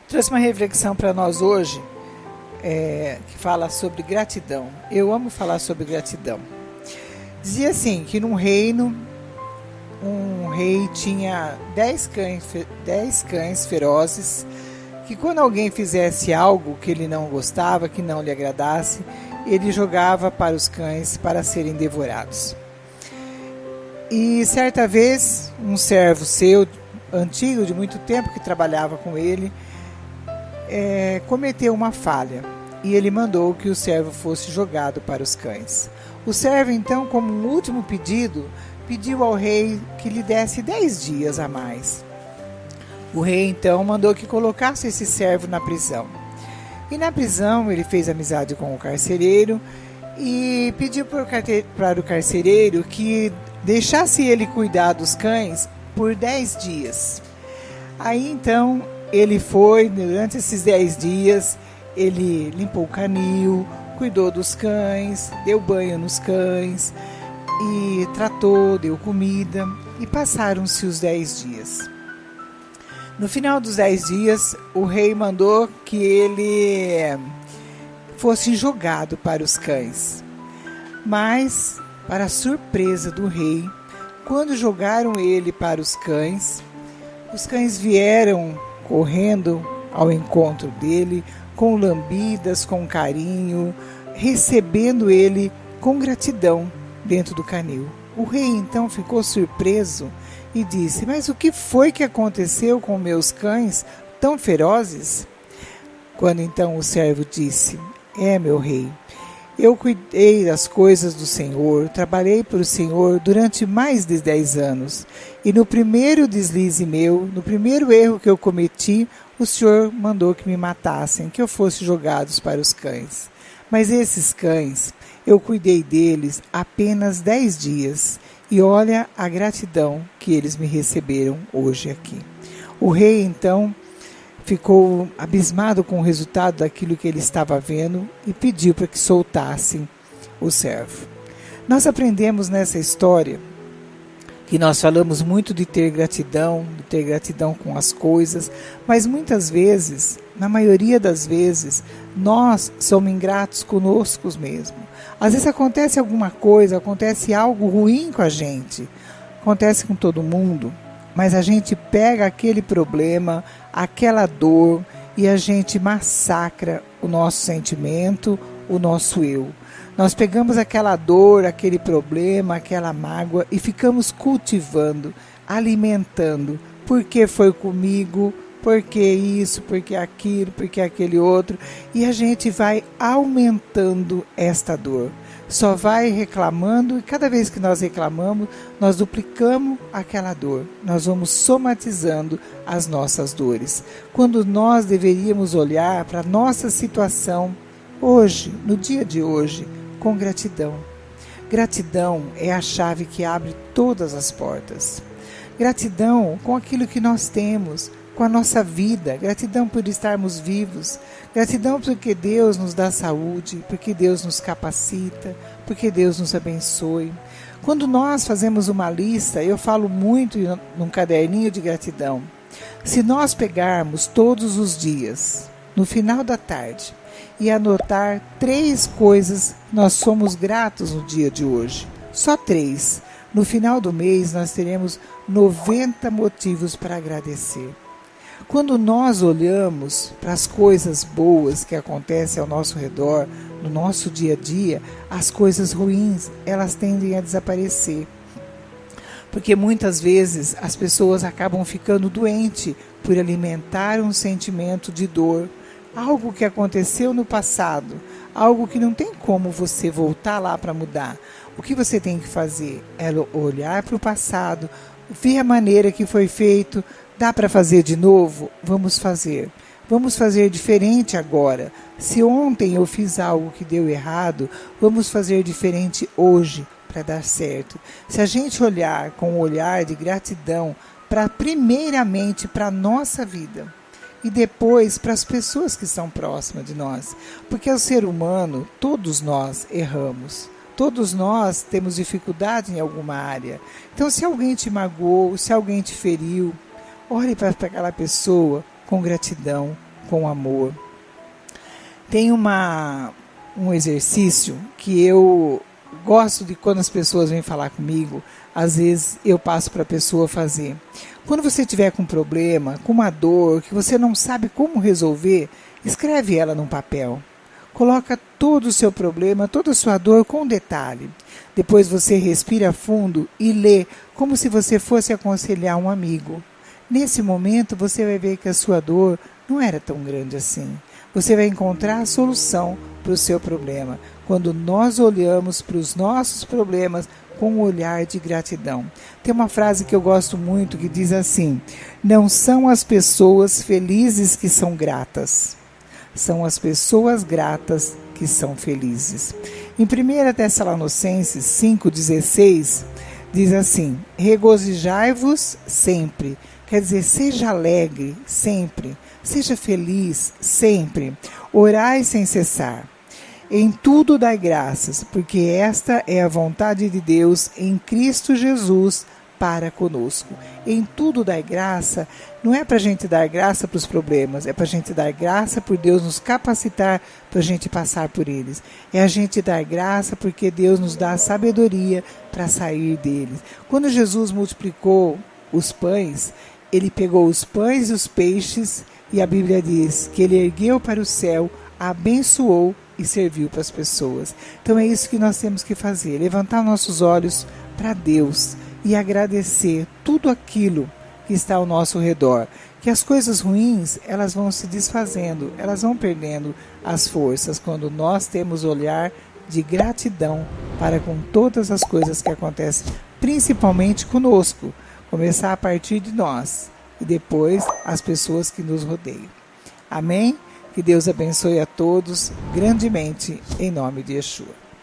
Trouxe uma reflexão para nós hoje, que fala sobre gratidão. Eu amo falar sobre gratidão. Dizia assim, que num reino, um rei tinha 10 cães ferozes, que quando alguém fizesse algo que ele não gostava, que não lhe agradasse, ele jogava para os cães para serem devorados. E certa vez, um servo seu, antigo, de muito tempo, que trabalhava com ele, cometeu uma falha, e ele mandou que o servo fosse jogado para os cães. O servo, então, como um último pedido, pediu ao rei que lhe desse 10 dias a mais. O rei, então, mandou que colocasse esse servo na prisão. E na prisão ele fez amizade com o carcereiro e pediu para o carcereiro que deixasse ele cuidar dos cães por 10 dias. Aí, então, ele foi, durante esses 10 dias, ele limpou o canil, cuidou dos cães, deu banho nos cães, e tratou, deu comida, e passaram-se os 10 dias. No final dos 10 dias, o rei mandou que ele fosse jogado para os cães. Mas, para a surpresa do rei, quando jogaram ele para os cães vieram correndo ao encontro dele, com lambidas, com carinho, recebendo ele com gratidão dentro do canil. O rei então ficou surpreso e disse: mas o que foi que aconteceu com meus cães tão ferozes? Quando então o servo disse: meu rei, eu cuidei das coisas do Senhor, trabalhei para o Senhor durante mais de 10 anos. E no primeiro deslize meu, no primeiro erro que eu cometi, o Senhor mandou que me matassem, que eu fosse jogados para os cães. Mas esses cães, eu cuidei deles apenas 10 dias. E olha a gratidão que eles me receberam hoje aqui. O rei, então, ficou abismado com o resultado daquilo que ele estava vendo e pediu para que soltassem o servo. Nós aprendemos nessa história que nós falamos muito de ter gratidão com as coisas, mas muitas vezes, na maioria das vezes, nós somos ingratos conosco mesmos. Às vezes acontece alguma coisa, acontece algo ruim com a gente, acontece com todo mundo, mas a gente pega aquele problema, aquela dor, e a gente massacra o nosso sentimento, o nosso eu. Nós pegamos aquela dor, aquele problema, aquela mágoa e ficamos cultivando, alimentando. Por que foi comigo? Por que isso? Por que aquilo? Por que aquele outro? E a gente vai aumentando esta dor. Só vai reclamando, e cada vez que nós reclamamos, nós duplicamos aquela dor. Nós vamos somatizando as nossas dores. Quando nós deveríamos olhar para a nossa situação hoje, no dia de hoje, com gratidão. Gratidão é a chave que abre todas as portas. Gratidão com aquilo que nós temos, com a nossa vida. Gratidão por estarmos vivos. Gratidão porque Deus nos dá saúde, porque Deus nos capacita, porque Deus nos abençoe. Quando nós fazemos uma lista, eu falo muito num caderninho de gratidão. Se nós pegarmos todos os dias, no final da tarde, e anotar 3 coisas que nós somos gratos no dia de hoje, só 3, no final do mês nós teremos 90 motivos para agradecer. Quando nós olhamos para as coisas boas que acontecem ao nosso redor, no nosso dia a dia, as coisas ruins, elas tendem a desaparecer. Porque muitas vezes as pessoas acabam ficando doentes por alimentar um sentimento de dor, algo que aconteceu no passado, algo que não tem como você voltar lá para mudar. O que você tem que fazer é olhar para o passado, ver a maneira que foi feito. Dá para fazer de novo? Vamos fazer. Vamos fazer diferente agora. Se ontem eu fiz algo que deu errado, vamos fazer diferente hoje para dar certo. Se a gente olhar com um olhar de gratidão, primeiramente para a nossa vida e depois para as pessoas que estão próximas de nós. Porque o ser humano, todos nós erramos. Todos nós temos dificuldade em alguma área. Então, se alguém te magoou, se alguém te feriu, olhe para aquela pessoa com gratidão, com amor. Tem um exercício que eu gosto de quando as pessoas vêm falar comigo, às vezes eu passo para a pessoa fazer. Quando você tiver com um problema, com uma dor, que você não sabe como resolver, escreve ela num papel. Coloca todo o seu problema, toda a sua dor com detalhe. Depois você respira fundo e lê como se você fosse aconselhar um amigo. Nesse momento você vai ver que a sua dor não era tão grande assim. Você vai encontrar a solução para o seu problema quando nós olhamos para os nossos problemas com um olhar de gratidão. Tem uma frase que eu gosto muito que diz assim: não são as pessoas felizes que são gratas, são as pessoas gratas que são felizes. Em 1 Tessalonicenses 5,16 diz assim: regozijai-vos sempre. Quer dizer, seja alegre sempre, seja feliz sempre, orai sem cessar. Em tudo dai graças, porque esta é a vontade de Deus em Cristo Jesus para conosco. Em tudo dai graça, não é para a gente dar graça para os problemas, é para a gente dar graça por Deus nos capacitar para a gente passar por eles. É a gente dar graça porque Deus nos dá a sabedoria para sair deles. Quando Jesus multiplicou os pães, ele pegou os pães e os peixes e a Bíblia diz que ele ergueu para o céu, abençoou e serviu para as pessoas. Então é isso que nós temos que fazer, levantar nossos olhos para Deus e agradecer tudo aquilo que está ao nosso redor. Que as coisas ruins, elas vão se desfazendo, elas vão perdendo as forças quando nós temos olhar de gratidão para com todas as coisas que acontecem, principalmente conosco. Começar a partir de nós e depois as pessoas que nos rodeiam. Amém? Que Deus abençoe a todos grandemente, em nome de Yeshua.